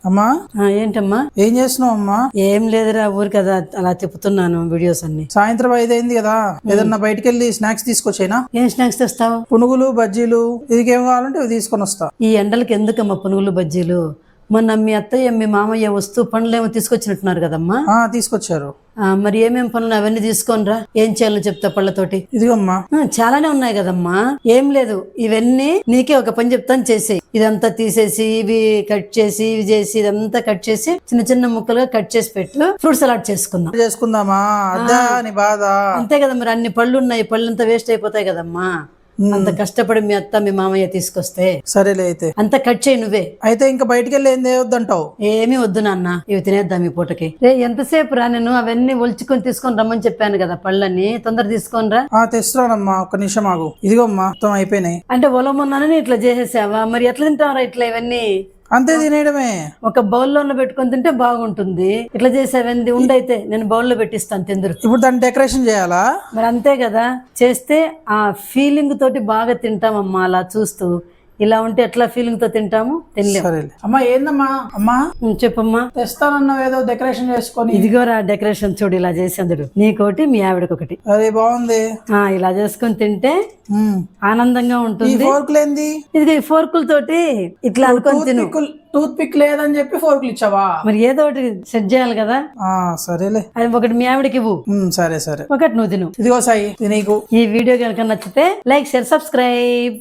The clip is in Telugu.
అమ్మా ఏంటమ్మా? ఏం చేస్తున్నావు అమ్మా? ఏం లేదురా, ఊరు కదా అలా చెప్తున్నాను వీడియోస్ అన్ని. సాయంత్రం 5 అయింది కదా, ఏదన్నా బయటికి వెళ్ళి స్నాక్స్ తీసుకొచ్చేనా? ఏం స్నాక్స్ తెస్తావు? పునుగులు బజ్జీలు ఇదికేం కావాలంటే ఇవి తీసుకొని వస్తా. ఈ ఎండలకి ఎందుకమ్మా పునుగులు బజ్జీలు? మొన్న మీ అత్తయ్య మీ మామయ్య వస్తూ పనులు ఏమో తీసుకొచ్చినట్టున్నారు కదమ్మా. తీసుకొచ్చారు. మరి ఏమేం పనులు అవన్నీ తీసుకోనరా, ఏం చేయాలో చెప్తా పళ్ళతోటి. ఇదిగమ్మా. చాలానే ఉన్నాయి కదమ్మా. ఏం లేదు, ఇవన్నీ నీకే ఒక పని చెప్తాను చేసేయి. ఇదంతా తీసేసి ఇవి కట్ చేసి ఇవి చేసి ఇదంతా కట్ చేసి చిన్న చిన్న ముక్కలుగా కట్ చేసి పెట్టు. ఫ్రూట్ సలాడ్ చేసుకుందామా? అదా నీ బాధ. అంతే కదా మరి, అన్ని పళ్ళు ఉన్నాయి, పళ్ళంతా వేస్ట్ అయిపోతాయి కదమ్మా. అంత కష్టపడి మీ అత్త మీ మామయ్య తీసుకొస్తే. సరేలే అయితే అంత కట్ చేయి నువ్వే. అయితే ఇంకా బయటికి వెళ్ళి ఏం తేవద్దంటావు? ఏమీ వద్దు నాన్న, ఇవి తినేద్దాం ఈ పూటకి. ఎంతసేపు రా, నేను అవన్నీ ఒలుచుకొని తీసుకొని రమ్మని చెప్పాను కదా పళ్ళని. తొందర తీసుకొని రా. తెస్తున్నానమ్మా, ఒక్క నిమిషం ఆగు. ఇదిగోమ్మా మొత్తం అయిపోయినాయి. అంటే ఒలమొన్నానని ఇట్లా చేసేసావా? మరి ఎట్లా తింటావరా ఇట్లా ఇవన్నీ? అంతే తినేయడమే. ఒక బౌల్లో పెట్టుకొని తింటే బాగుంటుంది. ఇట్లా చేసేవంది ఉండైతే నేను బౌల్లో పెట్టిస్తాను తిందురు. ఇప్పుడు దాన్ని డెకరేషన్ చేయాలా? మరి అంతే కదా, చేస్తే ఆ ఫీలింగ్ తోటి బాగా తింటామమ్మా. అలా చూస్తూ ఇలా ఉంటే ఎట్లా ఫీలింగ్ తో తింటాము? తినలేము. అమ్మా ఏందమ్మా? అమ్మా చెప్పమ్మా. తెస్తానన్నావు ఏదో డెకరేషన్ చేసుకొని. ఇదిగోరా డెకరేషన్ చూడు, ఇలా చేసేందుడు. నీకోటి మీ ఆవిడకొకటి. అది బాగుంది. ఇలా చేసుకొని తింటే ఆనందంగా ఉంటుంది. ఫోర్కులేంది? ఇది ఈ ఫోర్కులతోటి ఇట్లా అనుకొని తిను. టూత్ పిక్ లేదని చెప్పి ఫోర్కులు ఇచ్చావా? మరి ఏదో ఒకటి సెట్ చేయాలి కదా. సరేలే, అది ఒకటి మీ ఆవిడకి ఇవ్వు. సరే సరే, ఒకటి నువ్వు తిను. ఇదిగో సాయి నీకు. ఈ వీడియో కనుక నచ్చితే లైక్, షేర్, సబ్స్క్రైబ్.